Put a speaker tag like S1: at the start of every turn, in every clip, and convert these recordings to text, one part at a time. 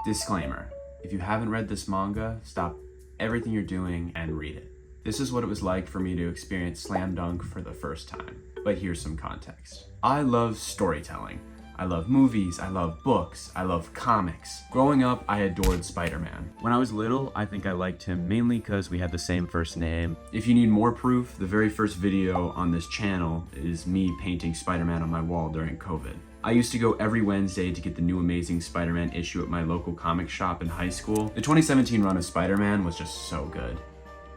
S1: Disclaimer, if you haven't read this manga, stop everything you're doing and read it. This is what it was like for me to experience slam dunk for the first time, but here's some context. I love storytelling. I love movies, I love books, I love comics. Growing up, I adored Spider-Man. When I was little, I think I liked him mainly because we had the same first name. If you need more proof, the very first video on this channel is me painting Spider-Man on my wall during COVID. I used to go every Wednesday to get the new Amazing Spider-Man issue at my local comic shop in high school. The 2017 run of Spider-Man was just so good.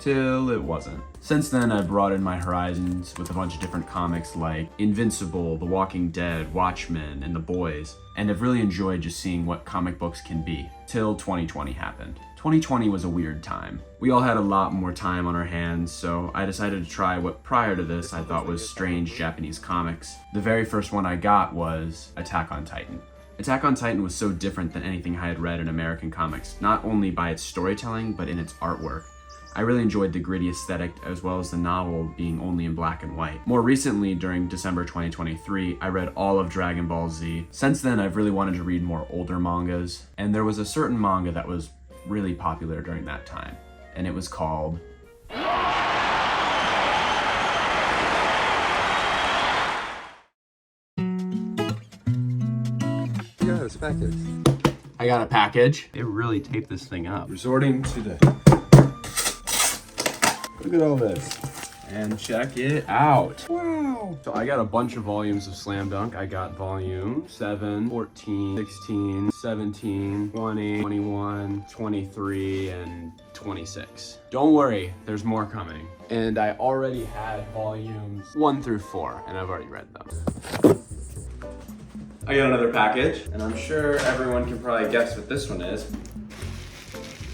S1: Till it wasn't. Since then, I've broadened my horizons with a bunch of different comics like Invincible, The Walking Dead, Watchmen, and The Boys, and I've really enjoyed just seeing what comic books can be, till 2020 happened. 2020 was a weird time. We all had a lot more time on our hands, so I decided to try what prior to this I thought was strange Japanese comics. The very first one I got was Attack on Titan. Attack on Titan was so different than anything I had read in American comics, not only by its storytelling, but in its artwork. I really enjoyed the gritty aesthetic as well as the novel being only in black and white. More recently, during December 2023, I read all of Dragon Ball Z. Since then, I've really wanted to read more older mangas, and there was a certain manga that was really popular during that time, and it was called
S2: Yeah, it's a package.
S1: I got a package. It really taped this thing up.
S2: Resorting to the... Look at all this.
S1: And check it out. Wow. So I got a bunch of volumes of Slam Dunk. I got volume 7, 14, 16, 17, 20, 21, 23, and 26. Don't worry, there's more coming. And I already had volumes 1 through 4, and I've already read them. I got another package, and I'm sure everyone can probably guess what this one is.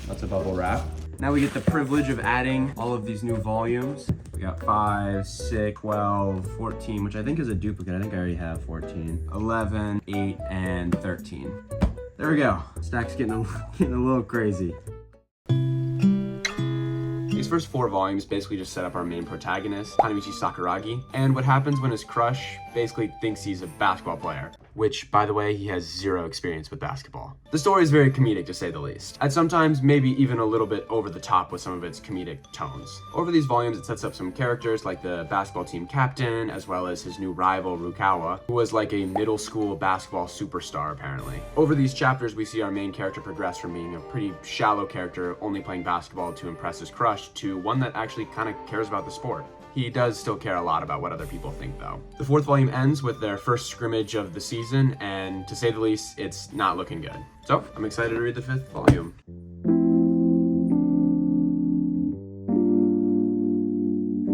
S1: That's a bubble wrap. Now we get the privilege of adding all of these new volumes. We got 5, 6, 12, 14, which I think is a duplicate. I think I already have 14, 11, 8, and 13. There we go. Stack's getting a little crazy. These first 4 volumes basically just set up our main protagonist, Hanamichi Sakuragi, and what happens when his crush basically thinks he's a basketball player, which, by the way, he has 0 experience with basketball. The story is very comedic, to say the least, and sometimes maybe even a little bit over the top with some of its comedic tones. Over these volumes, it sets up some characters like the basketball team captain, as well as his new rival, Rukawa, who was like a middle school basketball superstar, apparently. Over these chapters, we see our main character progress from being a pretty shallow character, only playing basketball to impress his crush, to one that actually kind of cares about the sport. He does still care a lot about what other people think, though. The 4th volume ends with their first scrimmage of the season, and to say the least, it's not looking good. So, I'm excited to read the 5th volume.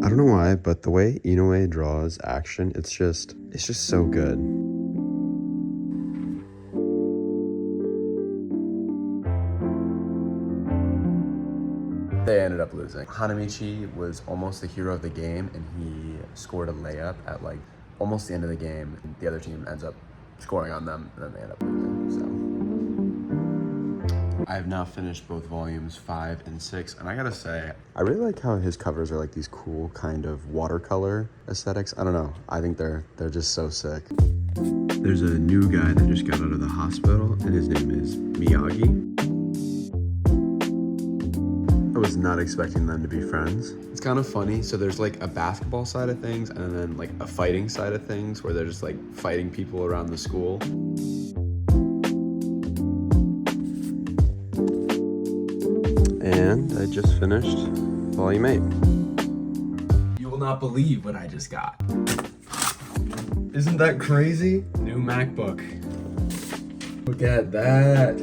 S2: I don't know why, but the way Inoue draws action, it's just so good.
S1: They ended up losing. Hanamichi was almost the hero of the game, and he scored a layup at like almost the end of the game. The other team ends up scoring on them, and then they end up losing. So I have now finished both volumes 5 and 6, and I gotta say,
S2: I really like how his covers are like these cool kind of watercolor aesthetics. I don't know. I think they're just so sick. There's a new guy that just got out of the hospital, and his name is Miyagi. I was not expecting them to be friends.
S1: it's kind of funny. So there's like a basketball side of things, and then like a fighting side of things where they're just like fighting people around the school.
S2: And I just finished volume 8.
S1: You will not believe what I just got.
S2: Isn't that crazy?
S1: New MacBook. Look at that.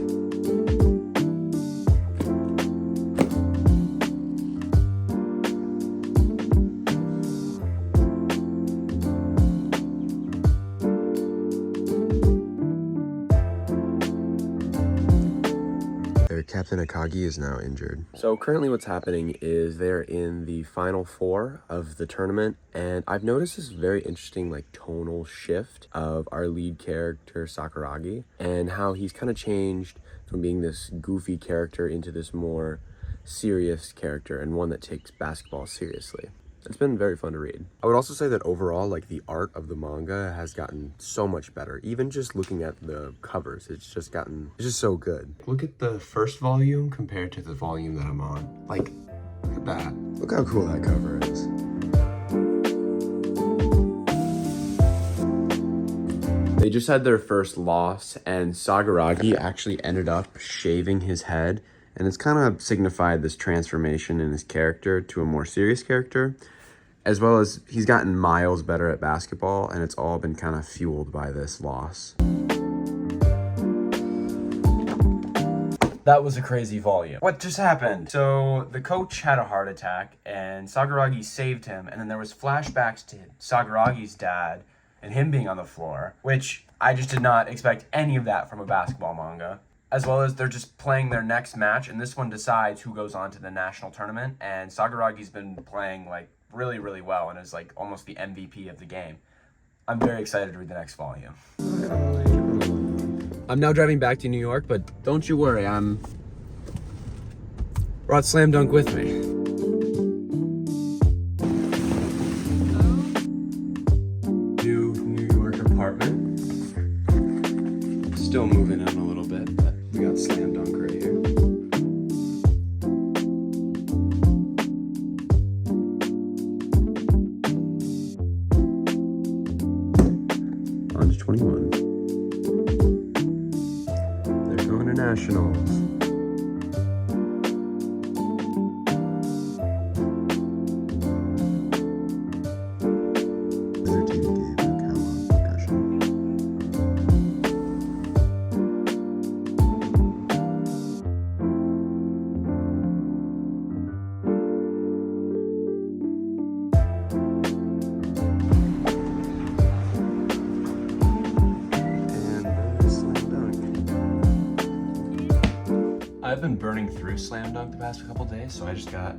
S2: Captain Akagi is now injured.
S1: So currently what's happening is they're in the final 4 of the tournament, and I've noticed this very interesting like tonal shift of our lead character Sakuragi, and how he's kind of changed from being this goofy character into this more serious character, and one that takes basketball seriously.
S2: It's been very fun to read. I would also say that overall, like, the art of the manga has gotten so much better. Even just looking at the covers, it's just so good. Look at the first volume compared to the volume that I'm on. Like, look at that. Look how cool that cover is. They just had their first loss, and Sagaragi actually ended up shaving his head, and it's kind of signified this transformation in his character to a more serious character, as well as he's gotten miles better at basketball, and it's all been kind of fueled by this loss. That was a crazy volume. What just happened? So the coach had a heart attack, and Sagaragi saved him, and then there was flashbacks to Sagaragi's dad and him being on the floor, which I just did not expect any of that from a basketball manga. As well as they're just playing their next match, and this one decides who goes on to the national tournament, and Sagaragi's been playing like really, really well and is like almost the MVP of the game. I'm very excited to read the next volume. I'm now driving back to New York, but don't you worry, brought Slam Dunk with me. New York apartment. Still moving in a little bit, but we got Slam Dunk right here. On to 21. They're going to nationals. Their team gave a Kama concussion. I've been burning through Slam Dunk the past couple days, so I just got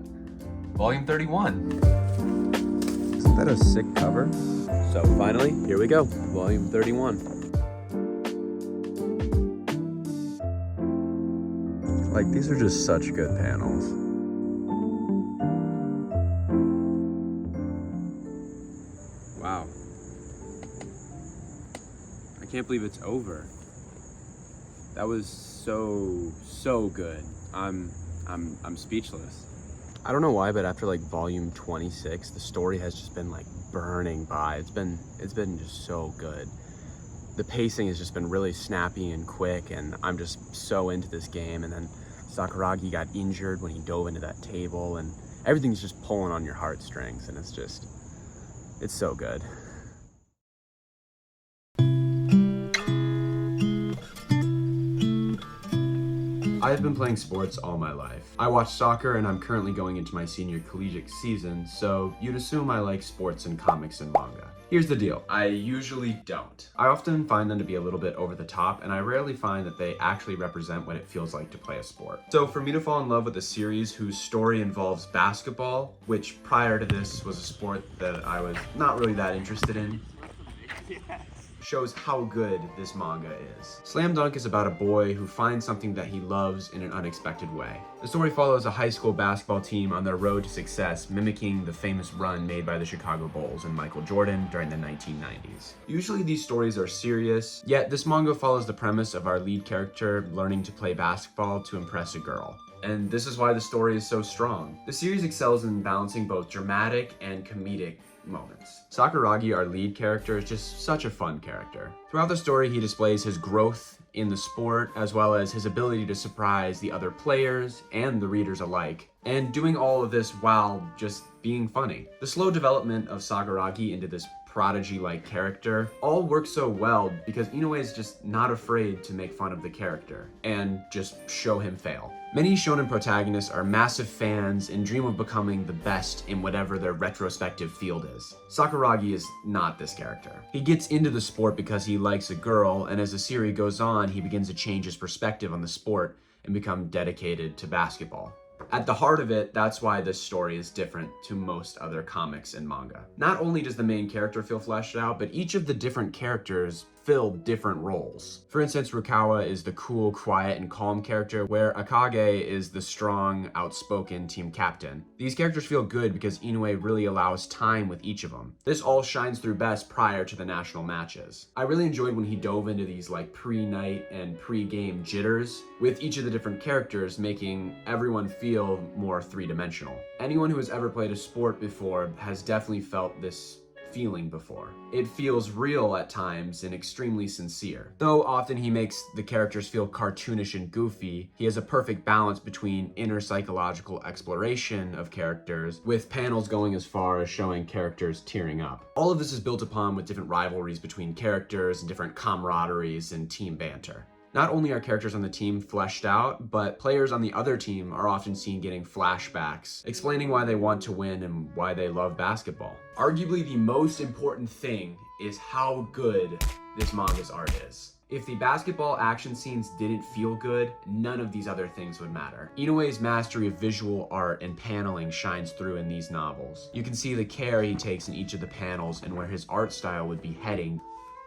S2: volume 31. Isn't that a sick cover? So finally, here we go, volume 31. Like, these are just such good panels. Wow. I can't believe it's over. That was so good. I'm speechless. I don't know why, but after like volume 26, the story has just been like burning by. It's been just so good. The pacing has just been really snappy and quick, and I'm just so into this game. And then Sakuragi got injured when he dove into that table, and everything's just pulling on your heartstrings, and it's so good. I've been playing sports all my life. I watch soccer, and I'm currently going into my senior collegiate season, so you'd assume I like sports and comics and manga. Here's the deal, I usually don't. I often find them to be a little bit over the top, and I rarely find that they actually represent what it feels like to play a sport. So for me to fall in love with a series whose story involves basketball, which prior to this was a sport that I was not really that interested in, shows how good this manga is. Slam Dunk is about a boy who finds something that he loves in an unexpected way. The story follows a high school basketball team on their road to success, mimicking the famous run made by the Chicago Bulls and Michael Jordan during the 1990s. Usually these stories are serious, yet this manga follows the premise of our lead character learning to play basketball to impress a girl. And this is why the story is so strong. The series excels in balancing both dramatic and comedic moments. Sakuragi, our lead character, is just such a fun character. Throughout the story, he displays his growth in the sport, as well as his ability to surprise the other players and the readers alike, and doing all of this while just being funny. The slow development of Sakuragi into this prodigy-like character all works so well because Inoue is just not afraid to make fun of the character and just show him fail. Many shonen protagonists are massive fans and dream of becoming the best in whatever their retrospective field is. Sakuragi is not this character. He gets into the sport because he likes a girl, and as the series goes on, he begins to change his perspective on the sport and become dedicated to basketball. At the heart of it, that's why this story is different to most other comics and manga. Not only does the main character feel fleshed out, but each of the different characters
S1: fulfilled different roles. For instance, Rukawa is the cool, quiet, and calm character, where Akage is the strong, outspoken team captain. These characters feel good because Inoue really allows time with each of them. This all shines through best prior to the national matches. I really enjoyed when he dove into these like pre-night and pre-game jitters with each of the different characters, making everyone feel more three-dimensional. Anyone who has ever played a sport before has definitely felt this feeling before. It feels real at times and extremely sincere. Though often he makes the characters feel cartoonish and goofy, he has a perfect balance between inner psychological exploration of characters, with panels going as far as showing characters tearing up. All of this is built upon with different rivalries between characters and different camaraderies and team banter. Not only are characters on the team fleshed out, but players on the other team are often seen getting flashbacks, explaining why they want to win and why they love basketball. Arguably the most important thing is how good this manga's art is. If the basketball action scenes didn't feel good, none of these other things would matter. Inoue's mastery of visual art and paneling shines through in these novels. You can see the care he takes in each of the panels and where his art style would be heading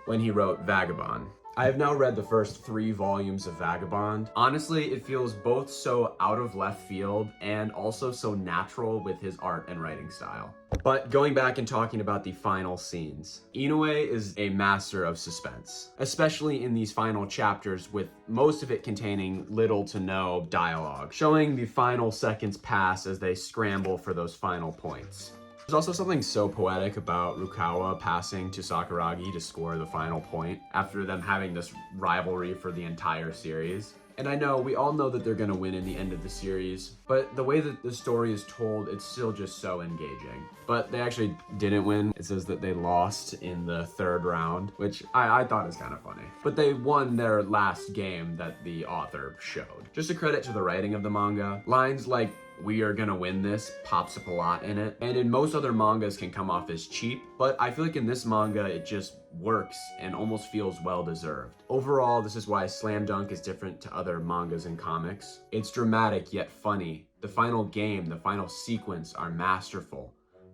S1: when he wrote Vagabond. I have now read the first 3 volumes of Vagabond. Honestly, it feels both so out of left field and also so natural with his art and writing style. But going back and talking about the final scenes, Inoue is a master of suspense, especially in these final chapters, with most of it containing little to no dialogue, showing the final seconds pass as they scramble for those final points. There's also something so poetic about Rukawa passing to Sakuragi to score the final point after them having this rivalry for the entire series. And I know, we all know that they're gonna win in the end of the series, but the way that the story is told, it's still just so engaging. But they actually didn't win. It says that they lost in the 3rd round, which I thought is kind of funny. But they won their last game that the author showed. Just a credit to the writing of the manga. Lines like, "We are gonna win this" pops up a lot in it, and in most other mangas can come off as cheap, but I feel like in this manga it just works and almost feels well deserved. Overall, this is why Slam Dunk is different to other mangas and comics. It's dramatic yet funny. The final game, the final sequence are masterful.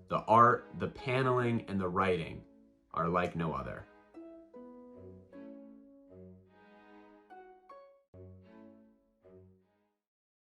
S1: The art, the paneling, and the writing are like no other.